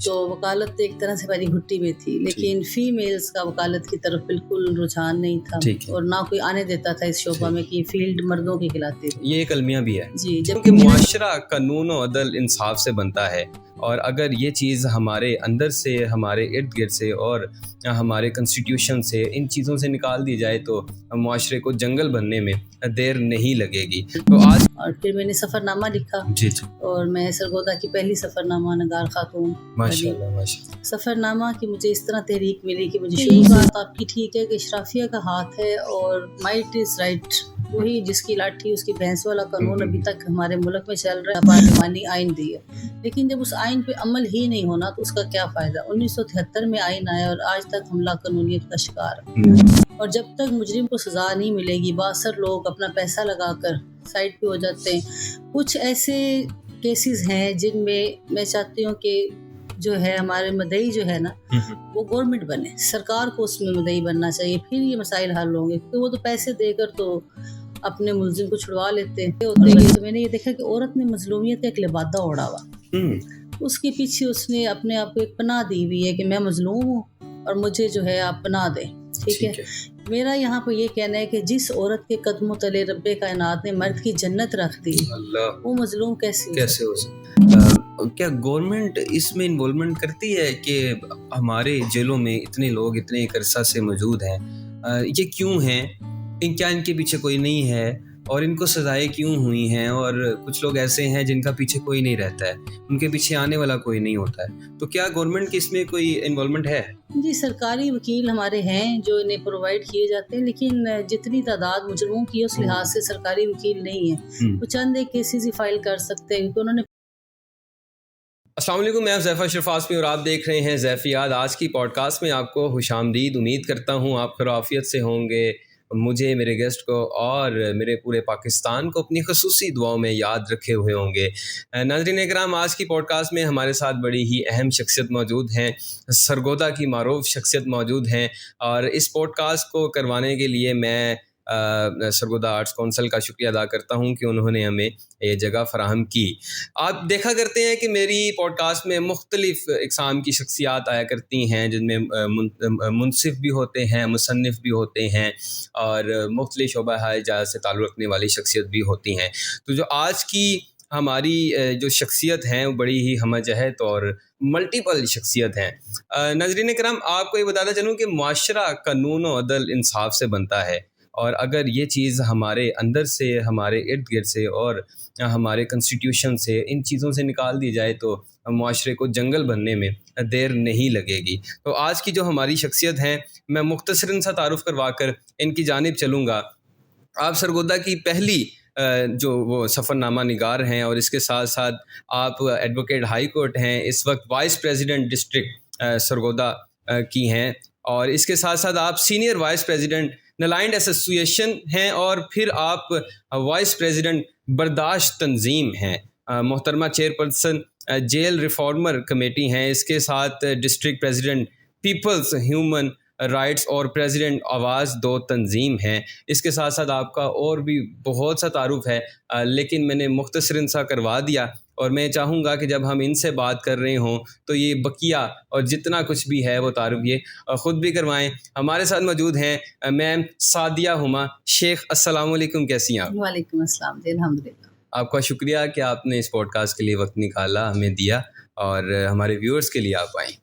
تو وکالت ایک طرح سے میری گھٹی میں تھی، لیکن فیمیلز کا وکالت کی طرف بالکل رجحان نہیں تھا اور نہ کوئی آنے دیتا تھا اس شعبہ میں کہ فیلڈ مردوں کی کھلاتی تھی۔ یہ ایک المیہ بھی ہے جی، جبکہ معاشرہ قانون و عدل انصاف سے بنتا ہے، اور اگر یہ چیز ہمارے اندر سے، ہمارے ارد گرد سے اور ہمارے کنسٹیٹیوشن سے، ان چیزوں سے نکال دی جائے تو معاشرے کو جنگل بننے میں دیر نہیں لگے گی۔ تو آج اور پھر میں نے سفر نامہ لکھا، جی اور میں سرگودا کی پہلی سفر نامہ نگار خاتون۔ ماشاءاللہ سفر نامہ کی مجھے اس طرح تحریک ملی کہ مجھے یہی بات آپ کی ٹھیک ہے کہ اشرافیہ کا ہاتھ ہے اور مائٹ از رائٹ، وہی جس کی لاٹھی اس کی بھینس والا قانون ابھی تک ہمارے ملک میں چل رہا ہے، پارلیمانی آئین دی ہے، لیکن جب اس آئین پہ عمل ہی نہیں ہونا تو اس کا کیا فائدہ۔ 1973 میں آئین آیا اور آج تک ہم لاقانونیت کا شکار ہیں، اور جب تک مجرم کو سزا نہیں ملے گی باثر لوگ اپنا پیسہ لگا کر سائڈ پہ ہو جاتے ہیں۔ کچھ ایسے کیسز ہیں جن میں چاہتی ہوں کہ جو ہے ہمارے مدعی جو ہے نا وہ گورنمنٹ بنے، سرکار کو اس میں مدعی بننا چاہیے، پھر یہ مسائل حل ہوں گے، کیونکہ وہ تو پیسے دے کر تو اپنے ملزم کو چھڑوا لیتے ہیں۔ تو میں نے یہ دیکھا کہ عورت نے مظلومیت کا ایک لبادہ اوڑھا ہوا، اس کے پیچھے اس نے اپنے آپ کو ایک پناہ دی ہوئی ہے کہ میں مظلوم ہوں اور مجھے جو ہے آپ پناہ دیں، ٹھیک ہے۔ میرا یہاں پہ یہ کہنا ہے کہ جس عورت کے قدموں تلے رب کائنات نے مرد کی جنت رکھ دی، وہ مظلوم کیسے ہو سکتا؟ کیا گورنمنٹ اس میں انوالومنٹ کرتی ہے کہ ہمارے جیلوں میں اتنے لوگ اتنے ایک عرصہ سے موجود ہیں، یہ کیوں ہیں؟ کیا ان کے پیچھے کوئی نہیں ہے، اور ان کو سزائیں کیوں ہوئی ہیں؟ اور کچھ لوگ ایسے ہیں جن کا پیچھے کوئی نہیں رہتا ہے، ان کے پیچھے آنے والا کوئی نہیں ہوتا ہے، تو کیا گورنمنٹ کی اس میں کوئی انوالومنٹ ہے؟ جی، سرکاری وکیل ہمارے ہیں جو انہیں پرووائڈ کیے جاتے ہیں، لیکن جتنی تعداد مجرموں کی اس لحاظ سے سرکاری وکیل نہیں ہے، وہ چند ایک کیسز ہی فائل کر سکتے ہیں کیونکہ انہوں نے۔ السلام علیکم، میں زیف اشرف آسمی اور آپ دیکھ رہے ہیں زیفیات۔ آج کی پوڈ کاسٹ میں آپ کو خوش آمدید، امید کرتا ہوں آپ خیریت سے ہوں گے۔ مجھے، میرے گیسٹ کو اور میرے پورے پاکستان کو اپنی خصوصی دعاؤں میں یاد رکھے ہوئے ہوں گے۔ ناظرین اکرام، آج کی پوڈ کاسٹ میں ہمارے ساتھ بڑی ہی اہم شخصیت موجود ہیں، سرگودا کی معروف شخصیت موجود ہیں، اور اس پوڈ کاسٹ کو کروانے کے لیے میں سرگودا آرٹس کونسل کا شکریہ ادا کرتا ہوں کہ انہوں نے ہمیں یہ جگہ فراہم کی۔ آپ دیکھا کرتے ہیں کہ میری پوڈ کاسٹ میں مختلف اقسام کی شخصیات آیا کرتی ہیں، جن میں منصف بھی ہوتے ہیں، مصنف بھی ہوتے ہیں، اور مختلف شعبہ اجازت سے تعلق رکھنے والی شخصیت بھی ہوتی ہیں۔ تو جو آج کی ہماری جو شخصیت ہیں وہ بڑی ہی ہمہ جہت اور ملٹیپل شخصیت ہیں۔ ناظرین کرام، آپ کو یہ بتاتا چلوں کہ معاشرہ قانون و عدل انصاف سے بنتا ہے، اور اگر یہ چیز ہمارے اندر سے، ہمارے ارد گرد سے اور ہمارے کنسٹیٹیوشن سے، ان چیزوں سے نکال دی جائے تو معاشرے کو جنگل بننے میں دیر نہیں لگے گی۔ تو آج کی جو ہماری شخصیت ہیں، میں مختصراً سا تعارف کروا کر ان کی جانب چلوں گا۔ آپ سرگودا کی پہلی جو وہ سفر نامہ نگار ہیں، اور اس کے ساتھ ساتھ آپ ایڈوکیٹ ہائی کورٹ ہیں، اس وقت وائس پریزیڈنٹ ڈسٹرکٹ سرگودا کی ہیں، اور اس کے ساتھ ساتھ آپ سینئر وائس پریزیڈنٹ نلائنڈ ایسوسیشن ہیں، اور پھر آپ وائس پریزیڈنٹ برداشت تنظیم ہیں۔ محترمہ چیئرپرسن جیل ریفارمر کمیٹی ہیں، اس کے ساتھ district president people's human rights اور پریزیڈنٹ آواز 2 تنظیم ہیں۔ اس کے ساتھ ساتھ آپ کا اور بھی بہت سا تعارف ہے، لیکن میں نے مختصراً سا کروا دیا، اور میں چاہوں گا کہ جب ہم ان سے بات کر رہے ہوں تو یہ بقیہ اور جتنا کچھ بھی ہے وہ تعارف یہ خود بھی کروائیں۔ ہمارے ساتھ موجود ہیں میم سعدیہ ہما شیخ۔ السلام علیکم، کیسی ہیں آپ؟ وعلیکم السلام جی، الحمدللہ۔ آپ کا شکریہ کہ آپ نے اس پوڈ کاسٹ کے لیے وقت نکالا، ہمیں دیا، اور ہمارے ویورز کے لیے آپ آئیں۔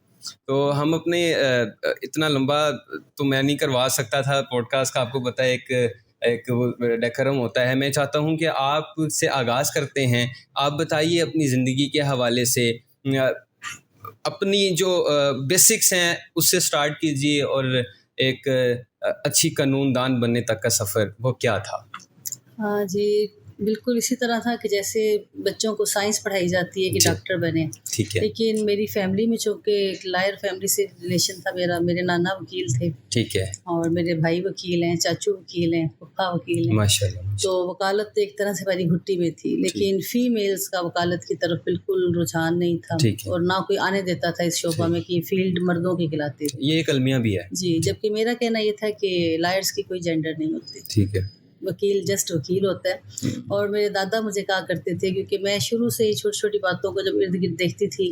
تو ہم اپنے اتنا لمبا تو میں نہیں کروا سکتا تھا پوڈ کاسٹ کا، آپ کو پتہ ہے ایک ڈیکورم ہوتا ہے۔ میں چاہتا ہوں کہ آپ سے آغاز کرتے ہیں، آپ بتائیے اپنی زندگی کے حوالے سے، اپنی جو بیسکس ہیں اس سے سٹارٹ کیجئے، اور ایک اچھی قانون دان بننے تک کا سفر وہ کیا تھا؟ ہاں جی، بالکل اسی طرح تھا کہ جیسے بچوں کو سائنس پڑھائی جاتی ہے کہ ڈاکٹر بنے، ٹھیک ہے، لیکن میری فیملی میں چونکہ ایک لائر فیملی سے ریلیشن تھا میرا، میرے نانا وکیل تھے، ٹھیک ہے، اور میرے بھائی وکیل ہیں، چاچو وکیل ہیں، پھپھا وکیل ہیں، ماشاءاللہ۔ تو وکالت ایک طرح سے میری گھٹی میں تھی، لیکن فیمیلز کا وکالت کی طرف بالکل رجحان نہیں تھا، اور نہ کوئی آنے دیتا تھا اس شعبہ میں کہ فیلڈ مردوں کی کھلاتی تھی۔ یہ ایک المیہ بھی ہے جی، جبکہ میرا کہنا یہ تھا کہ لائرز کی کوئی جینڈر نہیں ہوتی، ٹھیک ہے، وکیل جسٹ وکیل ہوتا ہے۔ اور میرے دادا مجھے کہا کرتے تھے، کیونکہ میں شروع سے ہی چھوٹی چھوٹی باتوں کو جب ارد گرد دیکھتی تھی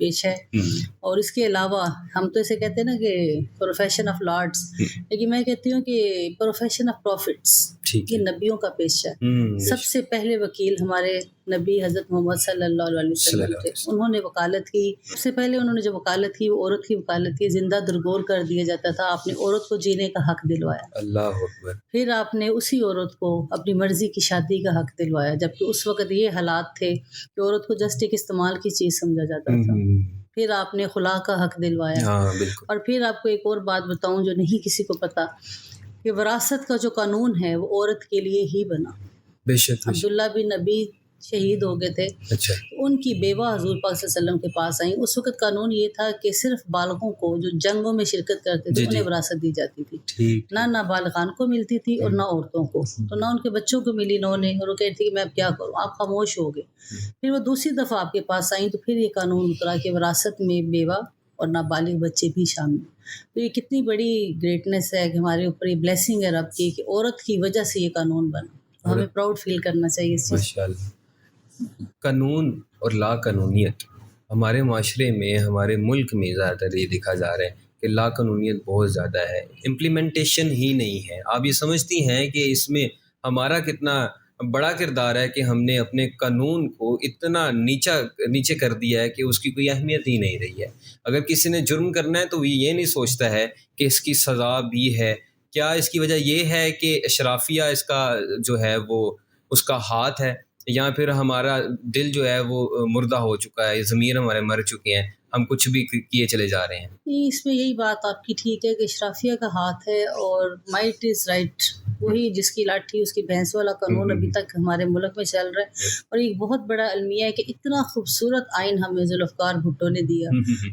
پیش ہے. اور اس کے علاوہ ہم تو اسے کہتے ہیں نا کہ پروفیشن آف لارڈس، لیکن میں کہتی ہوں کہ پروفیشن آف پروفٹس، یہ نبیوں کا پیشہ ہے. سب سے پہلے وکیل ہمارے نبی حضرت محمد صلی اللہ علیہ وسلم تھے. انہوں نے وکالت کی. سب سے پہلے انہوں نے جو وکالت کی وہ عورت کی وکالت کی. زندہ درگور کر دیا جاتا تھا. آپ نے عورت کو جینے کا حق دلوایا. اللہ اکبر. پھر آپ نے اسی عورت کو اپنی مرضی کی شادی کا حق دلوایا، جبکہ اس وقت یہ حالات تھے کہ عورت کو جسٹ ایک استعمال کی چیز سمجھا جاتا تھا. پھر آپ نے خلا کا حق دلوایا. اور پھر آپ کو ایک اور بات بتاؤں جو نہیں کسی کو پتا، کہ وراثت کا جو قانون ہے وہ عورت کے لیے ہی بنا. بے شک. عبداللہ بن نبی شہید ہو گئے تھے. اچھا. ان کی بیوہ حضور پاک صلی اللہ علیہ وسلم کے پاس آئیں. اس وقت قانون یہ تھا کہ صرف بالغوں کو جو جنگوں میں شرکت کرتے تھے انہیں وراثت دی جاتی تھی. نہ نابالغان کو ملتی تھی اور نہ عورتوں کو. تو نہ ان کے بچوں کو ملی، نہ انہیں. اور وہ کہتی کہ میں اب کیا کروں، آپ خاموش ہو گئے. پھر وہ دوسری دفعہ آپ کے پاس آئیں تو پھر یہ قانون اترا کہ وراثت میں بیوہ اور نابالغ بچے بھی شامل. تو یہ کتنی بڑی گریٹنس ہے کہ ہمارے اوپر یہ بلیسنگ ہے رب کی کہ عورت کی وجہ سے یہ قانون بنا. تو ہمیں پراؤڈ فیل کرنا چاہیے اس چیز. قانون اور لا قانونیت ہمارے معاشرے میں، ہمارے ملک میں زیادہ تر یہ دیکھا جا رہا ہے کہ لا قانونیت بہت زیادہ ہے. امپلیمنٹیشن ہی نہیں ہے. آپ یہ سمجھتی ہیں کہ اس میں ہمارا کتنا بڑا کردار ہے کہ ہم نے اپنے قانون کو اتنا نیچے کر دیا ہے کہ اس کی کوئی اہمیت ہی نہیں رہی ہے. اگر کسی نے جرم کرنا ہے تو وہ یہ نہیں سوچتا ہے کہ اس کی سزا بھی ہے. کیا اس کی وجہ یہ ہے کہ اشرافیہ اس کا جو ہے وہ اس کا ہاتھ ہے، یا پھر ہمارا دل جو ہے وہ مردہ ہو چکا ہے، ضمیر ہمارے مر چکے ہیں، ہم کچھ بھی کیے چلے جا رہے ہیں؟ اس میں یہی بات آپ کی ٹھیک ہے کہ اشرافیہ کا ہاتھ ہے اور مائٹ از رائٹ. وہی جس کی لاٹھی اس کی بھینس والا قانون ابھی تک ہمارے ملک میں چل رہا ہے. اور ایک بہت بڑا المیہ ہے کہ اتنا خوبصورت آئین ہمیں ذوالفقار بھٹو نے دیا.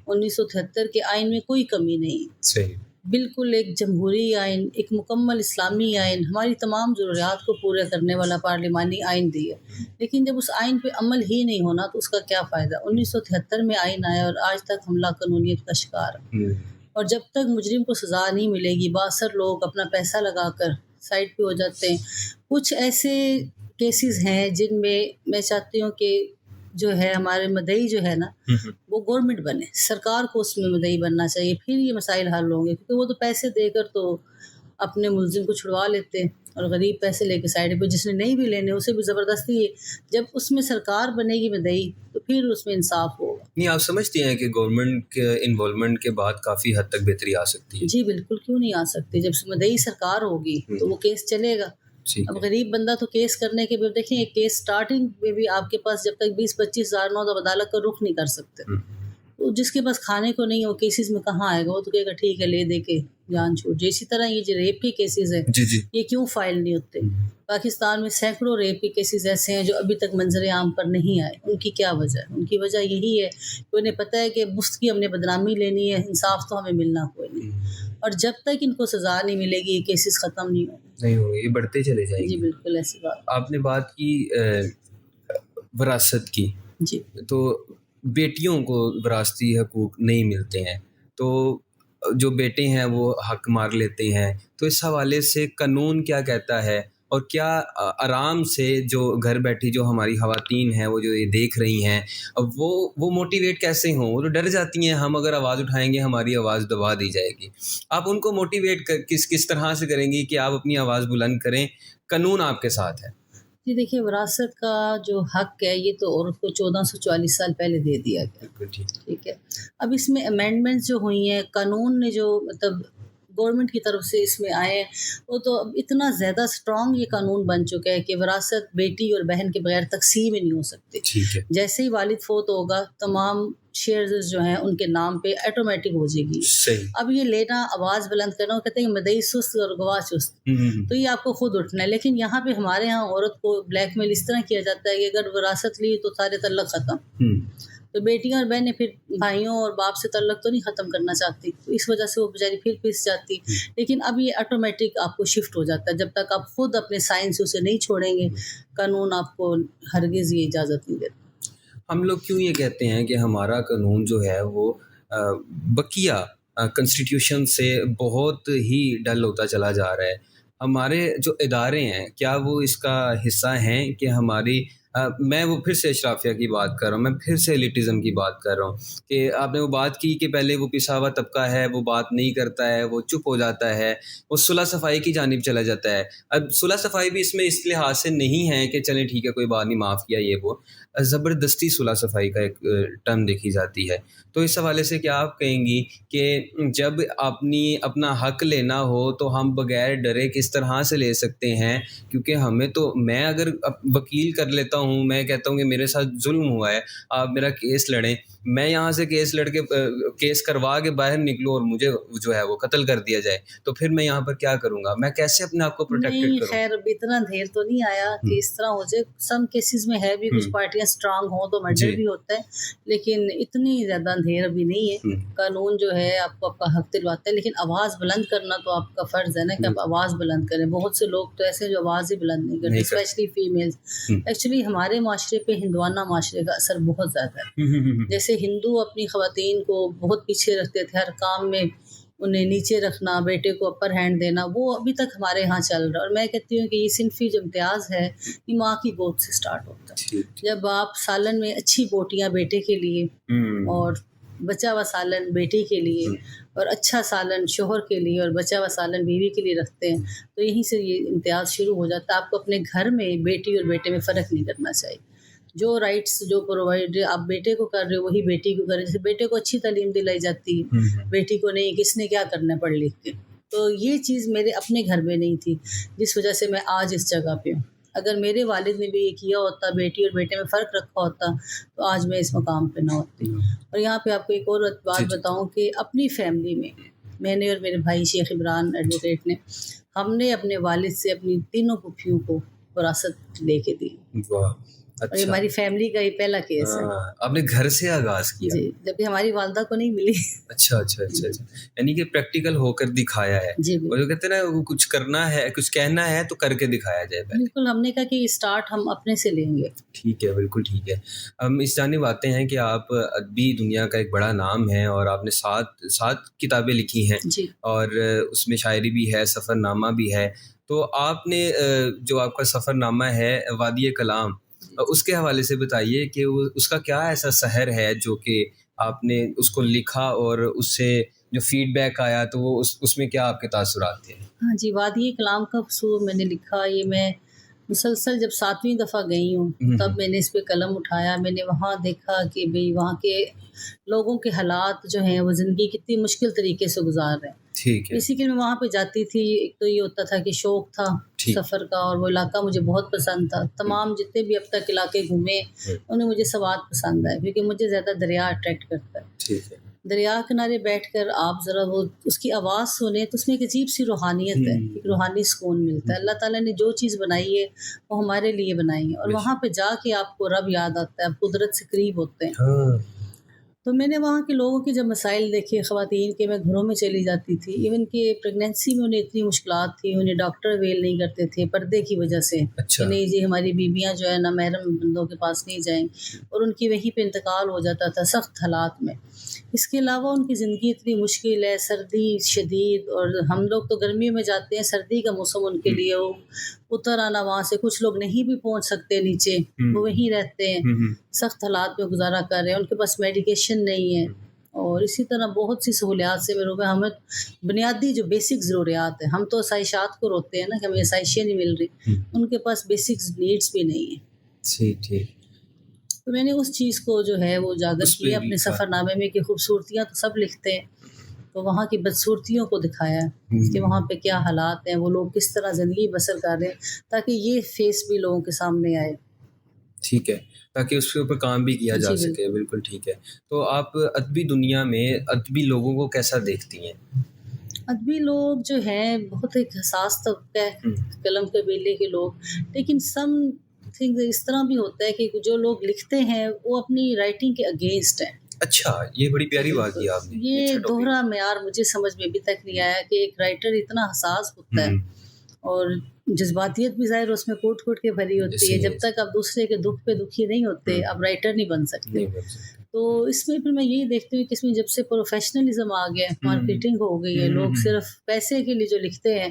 1973 کے آئین میں کوئی کمی نہیں. صحیح. بالکل ایک جمہوری آئین، ایک مکمل اسلامی آئین، ہماری تمام ضروریات کو پورا کرنے والا پارلیمانی آئین دیا. لیکن جب اس آئین پہ عمل ہی نہیں ہونا تو اس کا کیا فائدہ. 1973 میں آئین آیا اور آج تک ہم لا قانونیت کا شکار ہیں. اور جب تک مجرم کو سزا نہیں ملے گی، باثر لوگ اپنا پیسہ لگا کر سائڈ پہ ہو جاتے ہیں. کچھ ایسے کیسز ہیں جن میں چاہتی ہوں کہ جو ہے ہمارے مدعی جو ہے نا وہ گورنمنٹ بنے، سرکار کو اس میں مدعی بننا چاہیے. پھر یہ مسائل حل ہوں گے، کیونکہ وہ تو پیسے دے کر تو اپنے ملزم کو چھڑوا لیتے ہیں اور غریب پیسے لے کے سائڈ پہ، جس نے نہیں بھی لینے اسے بھی زبردستی. جب اس میں سرکار بنے گی مدعی تو پھر اس میں انصاف ہوگا. نہیں، آپ سمجھتی ہیں کہ گورنمنٹ کے انوالومنٹ کے بعد کافی حد تک بہتری آ سکتی ہے؟ جی بالکل، کیوں نہیں آ سکتی. جب مدعی سرکار ہوگی تو وہ کیس چلے گا. اب غریب بندہ تو کیس کرنے کے بھی دیکھیں، ایک کیس سٹارٹنگ میں بھی آپ کے پاس جب تک 20-25 ہزار نہ ہو تو عدالت کا رخ نہیں کر سکتے. تو جس کے پاس کھانے کو نہیں ہے وہ کیسز میں کہاں آئے گا. وہ تو کہے گا ٹھیک ہے لے دے کے جان چھوٹ. اسی طرح یہ جو ریپ کے کیسز ہیں یہ کیوں فائل نہیں ہوتے؟ پاکستان میں سینکڑوں ریپ کے کیسز ایسے ہیں جو ابھی تک منظر عام پر نہیں آئے. ان کی کیا وجہ ہے؟ ان کی وجہ یہی ہے کہ انہیں پتہ ہے کہ مفت کی ہم نے بدنامی لینی ہے، انصاف تو ہمیں ملنا کوئی نہیں. اور جب تک ان کو سزا نہیں ملے گی یہ کیسز ختم نہیں ہوں گے، یہ بڑھتے چلے جائیں گے. جی بالکل ایسی بات. آپ نے بات کی وراثت کی. جی. تو بیٹیوں کو وراثتی حقوق نہیں ملتے ہیں تو جو بیٹے ہیں وہ حق مار لیتے ہیں. تو اس حوالے سے قانون کیا کہتا ہے، اور کیا آرام سے جو گھر بیٹھی جو ہماری خواتین ہیں وہ جو یہ دیکھ رہی ہیں وہ موٹیویٹ کیسے ہوں؟ وہ تو ڈر جاتی ہیں ہم اگر آواز اٹھائیں گے ہماری آواز دبا دی جائے گی. آپ ان کو موٹیویٹ کس طرح سے کریں گی کہ آپ اپنی آواز بلند کریں؟ قانون آپ کے ساتھ ہے. جی دیکھیے، وراثت کا جو حق ہے یہ تو عورت کو 1440 سال پہلے دے دیا گیا. ٹھیک ہے. اب اس میں امینڈمنٹس جو ہوئی ہیں، قانون نے جو مطلب گورنمنٹ کی طرف سے اس میں آئے ہیں، وہ تو اب اتنا زیادہ سٹرانگ یہ قانون بن چکا ہے کہ وراثت بیٹی اور بہن کے بغیر تقسیم ہی نہیں ہو سکتی. جیسے ہی والد فوت ہوگا تمام شیئرز جو ہیں ان کے نام پہ آٹومیٹک ہو جائے گی. اب یہ لینا، آواز بلند کرنا، وہ کہتے ہیں مدعی سست اور گواہ چست، تو یہ آپ کو خود اٹھنا ہے. لیکن یہاں پہ ہمارے یہاں عورت کو بلیک میل اس طرح کیا جاتا ہے کہ اگر وراثت لی تو سارے تعلق ختم. تو بیٹیاں اور بہنیں پھر بھائیوں اور باپ سے تعلق تو نہیں ختم کرنا چاہتی، تو اس وجہ سے وہ بیچاری پھر پس جاتی. لیکن اب یہ آٹومیٹک آپ کو شفٹ ہو جاتا ہے. جب تک آپ خود اپنے سائن سے اسے نہیں چھوڑیں گے قانون آپ کو ہرگز یہ اجازت نہیں دیتا. ہم لوگ کیوں یہ کہتے ہیں کہ ہمارا قانون جو ہے وہ بقیہ کنسٹیٹیوشن سے بہت ہی ڈل ہوتا چلا جا رہا ہے؟ ہمارے جو ادارے ہیں کیا وہ اس کا حصہ ہیں کہ ہماری میں وہ پھر سے اشرافیہ کی بات کر رہا ہوں, میں پھر سے ایلیٹزم کی بات کر رہا ہوں کہ آپ نے وہ بات کی کہ پہلے وہ پسا ہوا طبقہ ہے وہ بات نہیں کرتا ہے, وہ چپ ہو جاتا ہے, وہ صلح صفائی کی جانب چلا جاتا ہے. اب صلح صفائی بھی اس میں اس لحاظ سے نہیں ہے کہ چلیں ٹھیک ہے کوئی بات نہیں معاف کیا, یہ وہ زبردستی صلح صفائی کا ایک ٹرم دیکھی جاتی ہے. تو اس حوالے سے کیا آپ کہیں گی کہ جب اپنا حق لینا ہو تو ہم بغیر ڈرے کس طرح سے لے سکتے ہیں؟ کیونکہ ہمیں تو, میں اگر وکیل کر لیتا ہوں, میں کہتا ہوں کہ میرے ساتھ ظلم ہوا ہے, آپ میرا کیس لڑیں, میں یہاں سے کیس کروا کے باہر نکلوں اور مجھے جو ہے وہ قتل کر دیا جائے, تو پھر میں یہاں پر کیا کروں گا؟ میں کیسے اپنے آپ کو پروٹیکٹڈ نہیں کروں؟ خیر اب اتنا دھیر تو نہیں آیا کہ اس طرح ہو جائے. سم کیسز میں ہے بھی کچھ پارٹیاں اسٹرانگ ہوں تو مرڈر بھی ہوتا ہے, لیکن اتنی زیادہ اندھیر ابھی نہیں ہے. قانون جو ہے آپ کو آپ کا حق دلواتا ہے, لیکن آواز بلند کرنا تو آپ کا فرض ہے نا کہ آپ آواز بلند کریں. بہت سے لوگ تو ایسے جو آواز ہی بلند نہیں کرتے, اسپیشلی فیمیلز. ایکچولی ہمارے معاشرے پہ ہندوانہ معاشرے کا اثر بہت زیادہ ہے. جیسے ہندو اپنی خواتین کو بہت پیچھے رکھتے تھے ہر کام میں, انہیں نیچے رکھنا, بیٹے کو اپر ہینڈ دینا, وہ ابھی تک ہمارے ہاں چل رہا ہے. اور میں کہتی ہوں کہ یہ صنفی جو امتیاز ہے یہ ماں کی گود سے سٹارٹ ہوتا ہے. جب آپ سالن میں اچھی بوٹیاں بیٹے کے لیے اور بچا ہوا سالن بیٹی کے لیے اور اچھا سالن شوہر کے لیے اور بچا ہوا سالن بیوی کے لیے رکھتے ہیں, تو یہیں سے یہ امتیاز شروع ہو جاتا ہے. آپ کو اپنے گھر میں بیٹی اور بیٹے میں فرق نہیں کرنا چاہیے. جو رائٹس جو پرووائڈ آپ بیٹے کو کر رہے ہو وہی بیٹی کو کر رہے. جیسے بیٹے کو اچھی تعلیم دلائی جاتی ہے, بیٹی کو نہیں, کس نے کیا کرنا ہے پڑھ لکھ کے. تو یہ چیز میرے اپنے گھر میں نہیں تھی, جس وجہ سے میں آج اس جگہ پہ ہوں. اگر میرے والد نے بھی یہ کیا ہوتا, بیٹی اور بیٹے میں فرق رکھا ہوتا, تو آج میں اس مقام پہ نہ ہوتی. اور یہاں پہ آپ کو ایک اور بات بتاؤں کہ اپنی فیملی میں نے اور میرے بھائی شیخ عمران ایڈوکیٹ نے, ہم نے اپنے والد سے اپنی تینوں پھوپھیوں کو وراثت لے کے دی. اور یہ ہماری فیملی کا یہ پہلا کیس ہے. آپ نے گھر سے آغاز کیا؟ جی, جبکہ ہماری والدہ کو نہیں ملی. اچھا, یعنی کہ پریکٹیکل ہو کر دکھایا ہے. جی وہ جو کہتے ہیں نا, کچھ کرنا ہے, کچھ کہنا ہے تو کر کے دکھایا جائے. بالکل, ہم نے کہا کہ اسٹارٹ ہم اپنے سے لیں گے. ٹھیک ہے, بالکل ٹھیک ہے. ہم اس جانب آتے ہیں کہ آپ ادبی دنیا کا ایک بڑا نام ہیں اور آپ نے 7 کتابیں لکھی ہیں. جی. اور اس میں شاعری بھی ہے, سفر نامہ بھی ہے. تو آپ نے جو آپ کا سفر نامہ ہے وادی کلام, اس کے حوالے سے بتائیے کہ اس کا کیا ایسا سحر ہے جو کہ آپ نے اس کو لکھا اور اس سے جو فیڈ بیک آیا تو وہ اس میں کیا آپ کے تاثرات تھے؟ ہاں جی, وادی کلام کا قصور میں نے لکھا. یہ میں مسلسل جب 7ویں دفعہ گئی ہوں تب میں نے اس پہ قلم اٹھایا. میں نے وہاں دیکھا کہ بھئی وہاں کے لوگوں کے حالات جو ہیں وہ زندگی کتنی مشکل طریقے سے گزار رہے ہیں. ٹھیک ہے. اسی کے میں وہاں پہ جاتی تھی. ایک تو یہ ہوتا تھا کہ شوق تھا سفر کا, اور وہ علاقہ مجھے بہت پسند تھا. تمام جتنے بھی اب تک علاقے گھومے انہیں مجھے سوات پسند ہے, کیونکہ مجھے زیادہ دریا اٹریکٹ کرتا ہے. ٹھیک ہے. دریا کنارے بیٹھ کر آپ ذرا وہ اس کی آواز سنیں تو اس میں ایک عجیب سی روحانیت ہے, ایک روحانی سکون ملتا ہے. اللہ تعالیٰ نے جو چیز بنائی ہے وہ ہمارے لیے بنائی ہے, اور وہاں پہ جا کے آپ کو رب یاد آتا ہے, آپ قدرت سے قریب ہوتے ہیں. تو میں نے وہاں کے لوگوں کے جب مسائل دیکھے, خواتین کے, میں گھروں میں چلی جاتی تھی. ایون کہ پریگنینسی میں انہیں اتنی مشکلات تھی, انہیں ڈاکٹر اویل نہیں کرتے تھے پردے کی وجہ سے. کہ نہیں جی ہماری بیویاں جو ہے نا محرم بندوں کے پاس نہیں جائیں, اور ان کی وہیں پہ انتقال ہو جاتا تھا سخت حالات میں. اس کے علاوہ ان کی زندگی اتنی مشکل ہے, سردی شدید, اور ہم لوگ تو گرمیوں میں جاتے ہیں, سردی کا موسم ان کے لیے وہ اتر آنا وہاں سے. کچھ لوگ نہیں بھی پہنچ سکتے نیچے, وہ وہیں رہتے ہیں, سخت حالات میں گزارا کر رہے ہیں. ان کے پاس میڈیکیشن نہیں ہے, اور اسی طرح بہت سی سہولیات سے ہمیں بنیادی جو بیسک ضروریات ہیں, ہم تو آسائشات کو روتے ہیں نا کہ ہمیں آسائشیں نہیں مل رہی, ان کے پاس بیسک نیڈس بھی نہیں ہیں. ٹھیک. تو میں نے اس چیز کو جو ہے وہ اجاگر کیا اپنے سفر نامے میں, کہ خوبصورتیاں تو سب لکھتے ہیں, تو وہاں کی بدصورتیوں کو دکھایا کہ وہاں پہ کیا حالات ہیں, وہ لوگ کس طرح زندگی بسر کر رہے ہیں, تاکہ یہ فیس بھی لوگوں کے سامنے آئے. ٹھیک ہے, تاکہ اس کے اوپر کام بھی کیا جا سکے. بالکل ٹھیک ہے. تو آپ ادبی دنیا میں ادبی لوگوں کو کیسا دیکھتی ہیں؟ ادبی لوگ جو ہیں بہت ایک حساس طبقہ ہے, قلم قبیلے کے لوگ, لیکن سم تھنگ اس طرح بھی ہوتا ہے کہ جو لوگ لکھتے ہیں وہ اپنی رائٹنگ کے اگینسٹ ہیں. اچھا, یہ بڑی پیاری بات کی آپ نے. یہ دوہرا معیار مجھے سمجھ میں ابھی تک نہیں آیا کہ ایک رائٹر اتنا حساس ہوتا ہے, اور جذباتیت بھی ظاہر اس میں کوٹ کوٹ کے بھری ہوتی ہے. جب تک آپ دوسرے کے دکھ پہ دکھی نہیں ہوتے آپ رائٹر نہیں بن سکتے. تو اس میں پھر میں یہی دیکھتی ہوں کہ اس میں جب سے پروفیشنلزم آ گیا ہے, مارکیٹنگ ہو گئی ہے, لوگ صرف پیسے کے لیے جو لکھتے ہیں,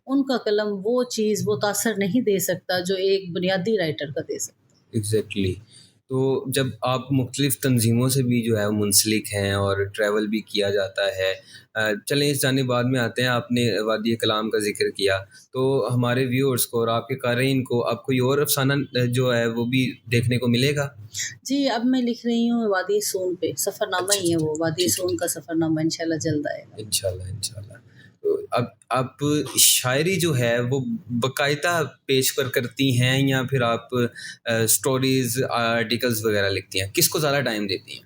ان کا قلم وہ چیز وہ تاثر نہیں دے سکتا جو ایک بنیادی رائٹر کا دے سکتا. ایگزیکٹلی. تو جب آپ مختلف تنظیموں سے بھی جو ہے وہ منسلک ہیں اور ٹریول بھی کیا جاتا ہے، چلیں اس جانب بعد میں آتے ہیں. آپ نے وادی کلام کا ذکر کیا، تو ہمارے ویورز کو اور آپ کے قارئین کو اب کوئی اور افسانہ جو ہے وہ بھی دیکھنے کو ملے گا؟ جی اب میں لکھ رہی ہوں وادی سون پہ، سفر نامہ ہی ہے وہ، وادی ٹھیک سون کا سفر نامہ انشاءاللہ جلد آئے گا. انشاءاللہ. تو اب شاعری جو ہے وہ باقاعدہ پیج پر کرتی ہیں یا پھر آپ سٹوریز آرٹیکلز وغیرہ لکھتی ہیں؟ کس کو زیادہ ٹائم دیتی ہیں؟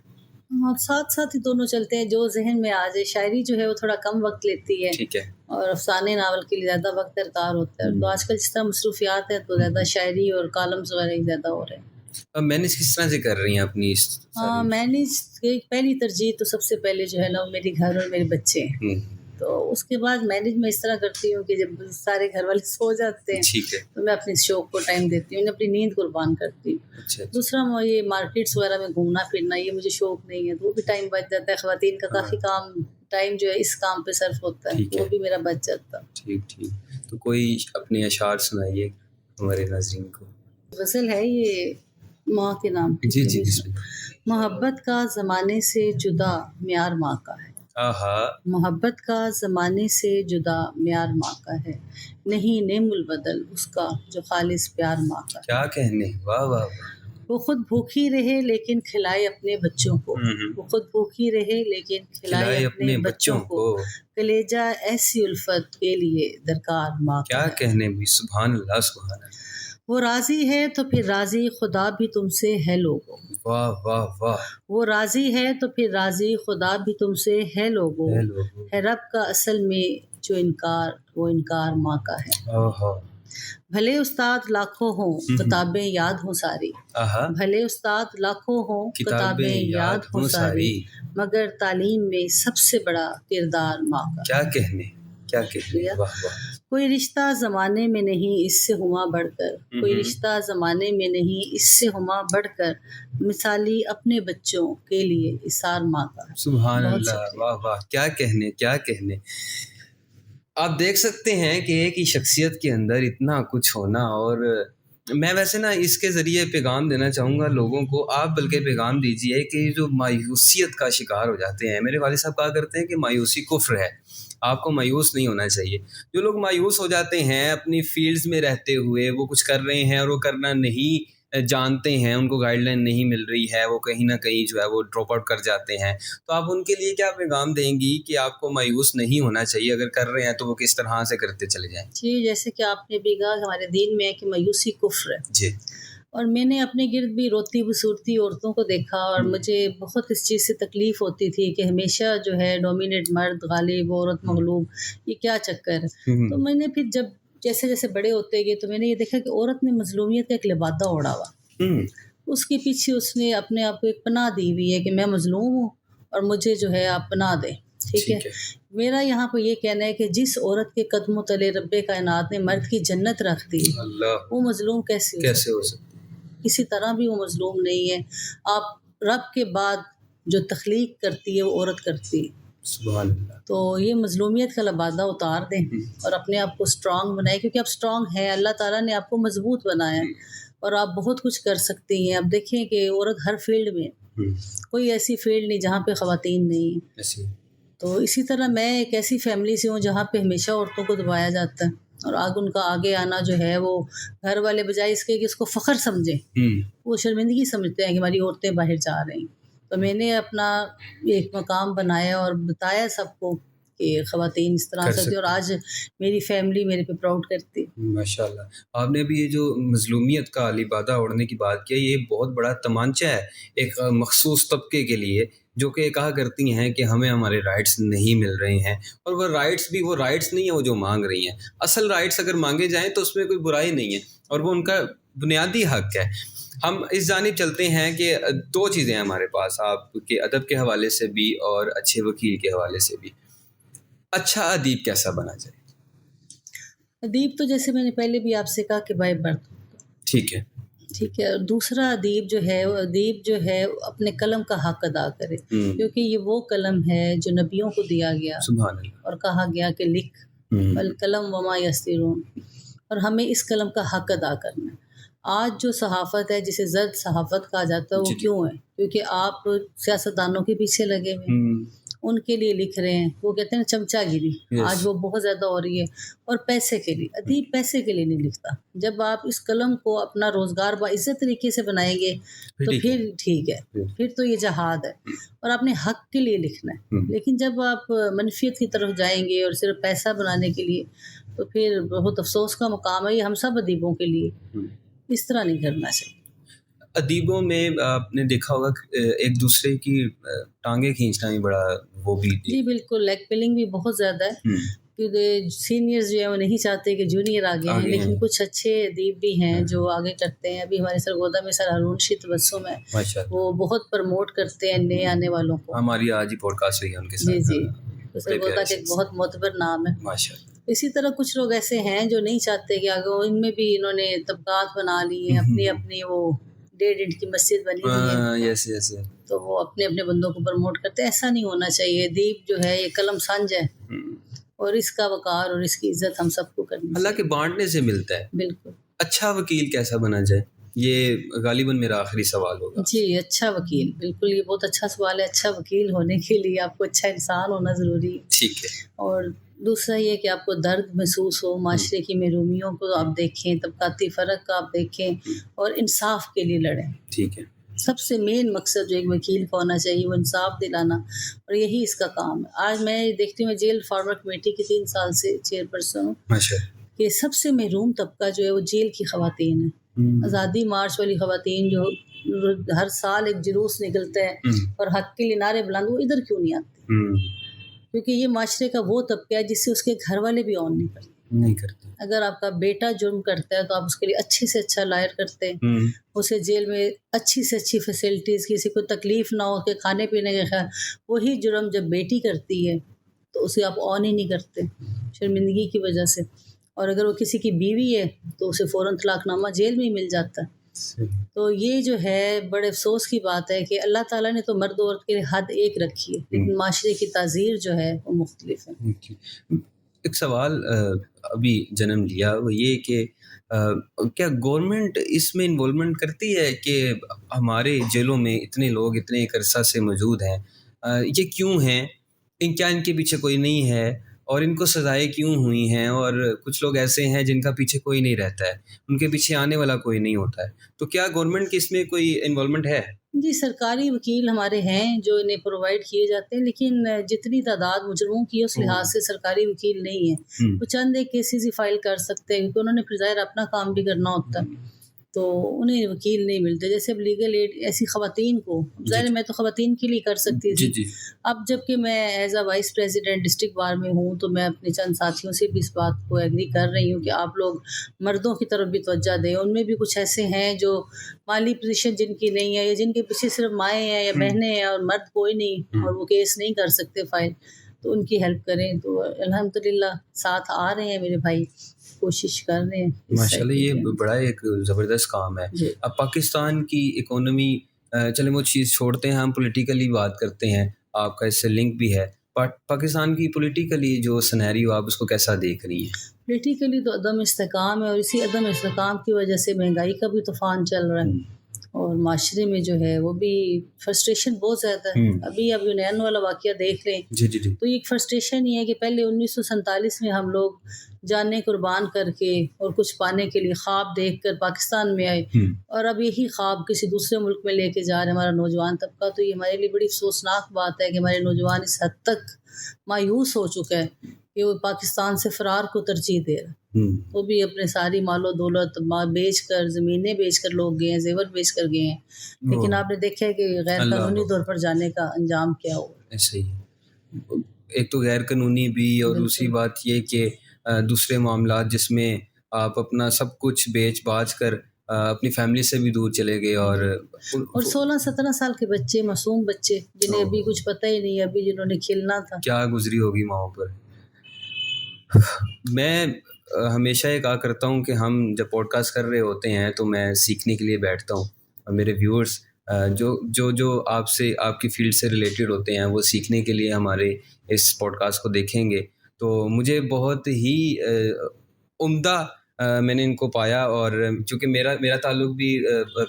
اور ساتھ ساتھ ہی دونوں چلتے ہیں، جو ذہن میں آ جائے. شاعری جو ہے وہ تھوڑا کم وقت لیتی ہے ٹھیک ہے. اور افسانے ناول کے لیے زیادہ وقت درکار ہوتا ہے. تو آج کل جس طرح مصروفیات ہیں تو زیادہ شاعری اور کالمز وغیرہ ہی زیادہ ہو رہے ہیں. اب مینج کس طرح سے کر رہی ہیں اپنی ہاں میں نے پہلی ترجیح تو سب سے پہلے جو ہے نا وہ میری گھر اور میرے بچے ہیں. تو اس کے بعد مینج میں اس طرح کرتی ہوں کہ جب سارے گھر والے سو جاتے ہیں ٹھیک ہے. تو میں اپنے شوق کو ٹائم دیتی ہوں، اپنی نیند قربان کرتی ہوں. اچھا. دوسرا یہ مارکیٹس وغیرہ میں گھومنا پھرنا یہ مجھے شوق نہیں ہے، تو وہ بھی ٹائم بچ جاتا ہے. خواتین کا کافی کام ٹائم جو ہے اس کام پہ صرف ہوتا ہے، وہ بھی میرا بچ جاتا ہے. ٹھیک. تو کوئی اپنے اشعار سنائیے ہمارے ناظرین کو. غزل ہے یہ ماں کے نام کی. جی. محبت کا زمانے سے جدا معیار ماں کا ہے. محبت کا زمانے سے جدا معیار ماں کا ہے، نہیں نعم البدل اس کا جو خالص پیار ماں کا ہے. کیا کہنے، واہ واہ. وہ خود بھوکی رہے لیکن کھلائے اپنے بچوں کو. وہ خود بھوکی رہے لیکن کھلائے اپنے بچوں کو. کلیجہ ایسی الفت کے لیے درکار ماں کا. کیا کہنے بھی، سبحان اللہ سبحان اللہ. وہ راضی ہے تو پھر راضی خدا بھی تم سے ہے لوگو. واہ واہ واہ. وہ راضی ہے تو پھر راضی خدا بھی تم سے ہے لوگو. ہے رب کا اصل میں جو انکار وہ انکار ماں کا ہے. بھلے استاد لاکھوں ہوں کتابیں یاد ہوں ساری. بھلے استاد لاکھوں ہوں کتابیں یاد ہوں ساری، مگر تعلیم میں سب سے بڑا کردار ماں کا. کیا کہنے. واہ واہ. کوئی رشتہ زمانے میں نہیں اس سے ہوا بڑھ کر. کوئی رشتہ زمانے میں نہیں اس سے ہوا بڑھ کر، مثالی اپنے بچوں کے لیے اثار ماں کا. سبحان اللہ. واہ واہ. کیا کہنے. آپ دیکھ سکتے ہیں کہ ایک ہی شخصیت کے اندر اتنا کچھ ہونا. اور میں ویسے نا اس کے ذریعے پیغام دینا چاہوں گا لوگوں کو. آپ بلکہ پیغام دیجیے کہ جو مایوسیت کا شکار ہو جاتے ہیں، میرے والد صاحب کہا کرتے ہیں کہ مایوسی کفر ہے. آپ کو مایوس نہیں ہونا چاہیے. جو لوگ مایوس ہو جاتے ہیں اپنی فیلڈز میں رہتے ہوئے، وہ کچھ کر رہے ہیں اور وہ کرنا نہیں جانتے ہیں، ان کو گائیڈ لائن نہیں مل رہی ہے، وہ کہیں نہ کہیں جو ہے وہ ڈراپ آؤٹ کر جاتے ہیں، تو آپ ان کے لیے کیا پیغام دیں گی کہ آپ کو مایوس نہیں ہونا چاہیے؟ اگر کر رہے ہیں تو وہ کس طرح سے کرتے چلے جائیں؟ جی جیسے کہ آپ نے بھی کہا کہ ہمارے دین میں ہے کہ مایوسی کفر ہے. جی. اور میں نے اپنے گرد بھی روتی بسورتی عورتوں کو دیکھا اور مجھے بہت اس چیز سے تکلیف ہوتی تھی کہ ہمیشہ جو ہے ڈومینیٹ مرد غالب، عورت مغلوب، یہ کیا چکر ہے. تو میں نے پھر جب جیسے جیسے بڑے ہوتے گئے تو میں نے یہ دیکھا کہ عورت نے مظلومیت کا ایک لبادہ اوڑھا ہوا. اس کے پیچھے اس نے اپنے آپ کو ایک پناہ دی ہوئی ہے کہ میں مظلوم ہوں اور مجھے جو ہے آپ پناہ دیں. ٹھیک ہے. میرا یہاں پہ یہ کہنا ہے کہ جس عورت کے قدموں تلے رب کائنات نے مرد کی جنت رکھ دی، وہ مظلوم کیسے ہو سکتی؟ کسی طرح بھی وہ مظلوم نہیں ہے. آپ رب کے بعد جو تخلیق کرتی ہے وہ عورت کرتی ہے. سبحان اللہ. تو یہ مظلومیت کا لبادہ اتار دیں اور اپنے آپ کو اسٹرانگ بنائیں، کیونکہ آپ اسٹرانگ ہیں، اللہ تعالیٰ نے آپ کو مضبوط بنایا اور آپ بہت کچھ کر سکتی ہیں. اب دیکھیں کہ عورت ہر فیلڈ میں، کوئی ایسی فیلڈ نہیں جہاں پہ خواتین نہیں ہیں. تو اسی طرح میں ایک ایسی فیملی سے ہوں جہاں پہ ہمیشہ عورتوں کو دبایا جاتا ہے اور ان کا آگے آنا جو ہے وہ گھر والے بجائے اس کے کہ اس کو فخر سمجھیں، وہ شرمندگی سمجھتے ہیں کہ ہماری عورتیں باہر جا رہی ہیں. تو میں نے اپنا ایک مقام بنایا اور بتایا سب کو کہ خواتین اس طرح سے، اور آج میری فیملی میرے پہ پراؤڈ کرتی. ماشاء اللہ. آپ نے بھی یہ جو مظلومیت کا لبادہ اوڑھنے کی بات کی، یہ بہت بڑا تمانچہ ہے ایک مخصوص طبقے کے لیے، جو کہ کہا کرتی ہیں کہ ہمیں ہمارے رائٹس نہیں مل رہے ہیں. اور وہ رائٹس بھی وہ رائٹس نہیں ہیں وہ جو مانگ رہی ہیں. اصل رائٹس اگر مانگے جائیں تو اس میں کوئی برائی نہیں ہے اور وہ ان کا بنیادی حق ہے. ہم اس جانب چلتے ہیں کہ دو چیزیں ہیں ہمارے پاس، آپ کے ادب کے حوالے سے بھی اور اچھے وکیل کے حوالے سے بھی. اچھا ادیب کیسا بنا جائے؟ ادیب تو جیسے میں نے پہلے بھی آپ سے کہا کہ بائی برتھ. ٹھیک ہے. اور دوسرا ادیب جو ہے وہ ادیب جو ہے اپنے قلم کا حق ادا کرے، کیونکہ یہ وہ قلم ہے جو نبیوں کو دیا گیا اور کہا گیا کہ لکھ، القلم وما یسطرون، اور ہمیں اس قلم کا حق ادا کرنا ہے. آج جو صحافت ہے جسے زرد صحافت کہا جاتا ہے وہ کیوں ہے؟ کیونکہ آپ سیاستدانوں کے پیچھے لگے ہوئے ہیں، ان کے لیے لکھ رہے ہیں، وہ کہتے ہیں چمچا گیری آج وہ بہت زیادہ ہو رہی ہے، اور پیسے کے لیے، ادیب پیسے کے لیے نہیں لکھتا۔ جب آپ اس قلم کو اپنا روزگار باعزت طریقے سے بنائیں گے تو پھر ٹھیک ہے، پھر تو یہ جہاد ہے اور آپ نے حق کے لیے لکھنا ہے۔ لیکن جب آپ منفیت کی طرف جائیں گے اور صرف پیسہ بنانے کے لیے، تو پھر بہت افسوس کا مقام ہے یہ ہم سب ادیبوں کے لیے، اس طرح نہیں کرنا چاہیے۔ ادیبوں میں آپ نے دیکھا ہوگا ایک دوسرے کی ٹانگیں کھینچنا بھی بڑا وہ بھی جی بالکل، لیگ پلنگ بھی بہت زیادہ ہے، کیونکہ سینئرز جو ہیں وہ نہیں چاہتے کہ جونیئر آگے ہیں، لیکن کچھ اچھے ادیب بھی ہیں جو آگے کرتے ہیں۔ ابھی ہمارے سرگودا میں سر ہارون رشید تبسم ہے، وہ بہت پروموٹ کرتے ہیں نئے آنے والوں کو۔ ہماری آج ہی پوڈ کاسٹ ہوئی ہے ان کے ساتھ۔ جی جی، سرگودا کا ایک بہت معتبر نام ہے۔ اسی طرح کچھ لوگ ایسے ہیں جو نہیں چاہتے کہ آگے، ان میں بھی انہوں نے طبقات بنا لی ہیں، اپنی اپنی وہ 1.5 اینٹ کی مسجد بنی ہوئی ہے، تو وہ اپنے اپنے بندوں کو پروموٹ کرتے ہیں۔ ایسا نہیں ہونا چاہیے۔ ادیب جو ہے یہ قلم سنج ہے، اور اس کا وقار اور اس کی عزت ہم سب کو کرنی چاہیے۔ اللہ کے بانٹنے سے ملتا ہے۔ بالکل۔ اچھا وکیل کیسا بنا جائے، یہ غالباً میرا آخری سوال ہوگا۔ جی، اچھا وکیل، بالکل یہ بہت اچھا سوال ہے۔ اچھا وکیل ہونے کے لیے آپ کو اچھا انسان ہونا ضروری ہے۔ ٹھیک ہے۔ اور دوسرا یہ کہ آپ کو درد محسوس ہو، معاشرے کی محرومیوں کو آپ دیکھیں، طبقاتی فرق کا آپ دیکھیں اور انصاف کے لیے لڑیں۔ ٹھیک ہے۔ سب سے مین مقصد جو ایک وکیل کا ہونا چاہیے وہ انصاف دلانا، اور یہی اس کا کام ہے۔ آج میں دیکھتی ہوں جیل ریفارمر کمیٹی کی 3 سال سے چیئرپرسن ہوں، کہ سب سے محروم طبقہ جو ہے وہ جیل کی خواتین ہیں۔ آزادی مارچ والی خواتین جو ہر سال ایک جلوس نکلتا ہے اور حق کے لیے نعرے بلند، وہ ادھر کیوں نہیں آتے؟ کیونکہ یہ معاشرے کا وہ طبقہ ہے جس سے اس کے گھر والے بھی آن نہیں کرتے۔ اگر آپ کا بیٹا جرم کرتا ہے تو آپ اس کے لیے اچھے سے اچھا لائر کرتے ہیں، اسے جیل میں اچھی سے اچھی فیسلٹیز، کسی کو تکلیف نہ ہو کہ کھانے پینے کے خیال۔ وہی جرم جب بیٹی کرتی ہے تو اسے آپ آن ہی نہیں کرتے شرمندگی کی وجہ سے، اور اگر وہ کسی کی بیوی ہے تو اسے فوراً طلاق نامہ جیل میں ہی مل جاتا ہے۔ تو یہ جو ہے بڑے افسوس کی بات ہے کہ اللہ تعالیٰ نے تو مرد و عورت کے لیے حد ایک رکھی ہے، لیکن معاشرے کی تعزیر جو ہے وہ مختلف ہے۔ ایک سوال ابھی جنم لیا، وہ یہ کہ کیا گورنمنٹ اس میں انوالومنٹ کرتی ہے کہ ہمارے جیلوں میں اتنے لوگ اتنے ایک عرصہ سے موجود ہیں، یہ کیوں ہیں؟ کیا ان کے پیچھے کوئی نہیں ہے، اور ان کو سزائیں کیوں ہوئی ہیں؟ اور کچھ لوگ ایسے ہیں جن کا پیچھے کوئی نہیں رہتا ہے، ان کے پیچھے آنے والا کوئی نہیں ہوتا ہے، تو کیا گورنمنٹ کی اس میں کوئی انوالومنٹ ہے؟ جی، سرکاری وکیل ہمارے ہیں جو انہیں پرووائڈ کیے جاتے ہیں، لیکن جتنی تعداد مجرموں کی ہے اس لحاظ سے سرکاری وکیل نہیں ہے۔ وہ چند ایک کیسز ہی فائل کر سکتے ہیں، کیونکہ انہوں نے پھر ظاہر اپنا کام بھی کرنا ہوتا ہے، تو انہیں وکیل نہیں ملتے۔ جیسے اب لیگل ایڈ ایسی خواتین کو، ظاہر میں تو خواتین کے لیے کر سکتی تھی، اب جب کہ میں as a vice president district bar میں ہوں تو میں اپنے چند ساتھیوں سے بھی اس بات کو ایگری کر رہی ہوں کہ آپ لوگ مردوں کی طرف بھی توجہ دیں۔ ان میں بھی کچھ ایسے ہیں جو مالی پوزیشن جن کی نہیں ہے، یا جن کے پیچھے صرف مائیں ہیں یا بہنیں ہیں اور مرد کوئی نہیں، اور وہ کیس نہیں کر سکتے فائل، تو ان کی ہیلپ کریں۔ تو الحمدللہ ساتھ آ رہے ہیں میرے بھائی، کوشش کر رہے ہیں۔ ماشاءاللہ یہ بڑا ایک زبردست کام ہے۔ اب پاکستان کی اکانومی، چلیں وہ چیز چھوڑتے ہیں، ہم پولیٹیکلی بات کرتے ہیں، آپ کا اس سے لنک بھی ہے۔ پاکستان کی پولیٹیکلی جو سنیریو آپ اس کو کیسا دیکھ رہی ہیں؟ پولیٹیکلی تو عدم استحکام ہے، اور اسی عدم استحکام کی وجہ سے مہنگائی کا بھی طوفان چل رہا ہے، اور معاشرے میں جو ہے وہ بھی فرسٹریشن بہت زیادہ ہے۔ ابھی اب یونین والا واقعہ دیکھ لیں تو یہ ایک فرسٹریشن ہی ہے کہ پہلے 1947 میں ہم لوگ جانیں قربان کر کے اور کچھ پانے کے لیے خواب دیکھ کر پاکستان میں آئے، اور اب یہی خواب کسی دوسرے ملک میں لے کے جا رہے ہمارا نوجوان طبقہ۔ تو یہ ہمارے لیے بڑی افسوسناک بات ہے کہ ہمارے نوجوان اس حد تک مایوس ہو چکا ہے کہ وہ پاکستان سے فرار کو ترجیح دے رہا ہے۔ وہ بھی اپنے ساری مال و دولت بیچ کر، زمینیں بیچ کر لوگ گئے ہیں، زیور بیچ کر گئے ہیں، لیکن آپ نے دیکھا ہے کہ غیر قانونی طور پر جانے کا انجام کیا ہوا۔ ایسا ہی، ایک تو غیر قانونی بھی، اور دوسری بات یہ کہ دوسرے معاملات جس میں آپ اپنا سب کچھ بیچ باچ کر اپنی فیملی سے بھی دور چلے گئے، اور 16-17 سال کے بچے، معصوم بچے جنہیں ابھی کچھ پتہ ہی نہیں، ابھی جنہوں نے کھیلنا تھا، کیا گزری ہوگی ماؤں پر۔ میں ہمیشہ یہ کہا کرتا ہوں کہ ہم جب پوڈ کاسٹ کر رہے ہوتے ہیں تو میں سیکھنے کے لیے بیٹھتا ہوں، اور میرے ویورز جو آپ سے، آپ کی فیلڈ سے ریلیٹڈ ہوتے ہیں، وہ سیکھنے کے لیے ہمارے اس پوڈ کاسٹ کو دیکھیں گے، تو مجھے بہت ہی عمدہ میں نے ان کو پایا، اور چونکہ میرا تعلق بھی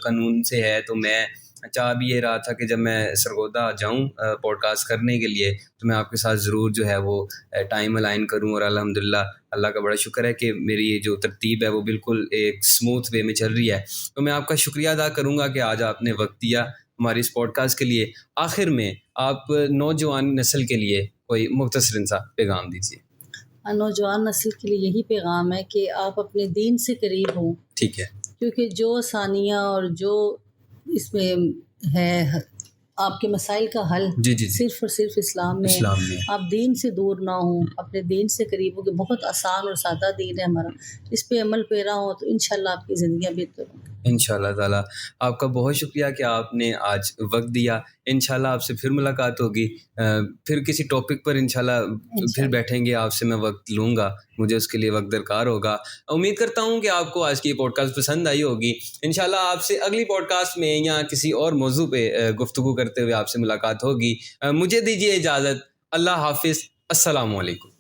قانون سے ہے، تو میں چاہ بھی یہ رہا تھا کہ جب میں سرگودا جاؤں پوڈ کاسٹ کرنے کے لیے تو میں آپ کے ساتھ ضرور جو ہے وہ ٹائم الائن کروں، اور الحمدللہ اللہ کا بڑا شکر ہے کہ میری یہ جو ترتیب ہے وہ بالکل ایک سموتھ وے میں چل رہی ہے. تو میں آپ کا شکریہ ادا کروں گا کہ آج آپ نے وقت دیا ہماری اس پوڈ کاسٹ کے لیے. آخر میں آپ نوجوان نسل کے لیے کوئی مختصر سا پیغام دیجیے. نوجوان نسل کے لیے یہی پیغام ہے کہ آپ اپنے دین سے قریب ہوں. ٹھیک ہے. کیونکہ جو ثانیہ اور جو اس میں ہے آپ کے مسائل کا حل جی صرف اور صرف اسلام میں آپ دین سے دور نہ ہوں، اپنے دین سے قریب ہو، کہ بہت آسان اور سادہ دین ہے ہمارا، اس پہ عمل پیرا ہو تو انشاءاللہ آپ کی زندگیاں بہتر ہوں. انشاءاللہ تعالیٰ. آپ کا بہت شکریہ کہ آپ نے آج وقت دیا. انشاءاللہ آپ سے پھر ملاقات ہوگی، پھر کسی ٹاپک پر انشاءاللہ پھر بیٹھیں گے. آپ سے میں وقت لوں گا، مجھے اس کے لیے وقت درکار ہوگا. امید کرتا ہوں کہ آپ کو آج کی یہ پوڈ کاسٹ پسند آئی ہوگی. انشاءاللہ آپ سے اگلی پوڈ کاسٹ میں یا کسی اور موضوع پہ گفتگو کرتے ہوئے آپ سے ملاقات ہوگی. مجھے دیجیے اجازت. اللہ حافظ. السلام علیکم.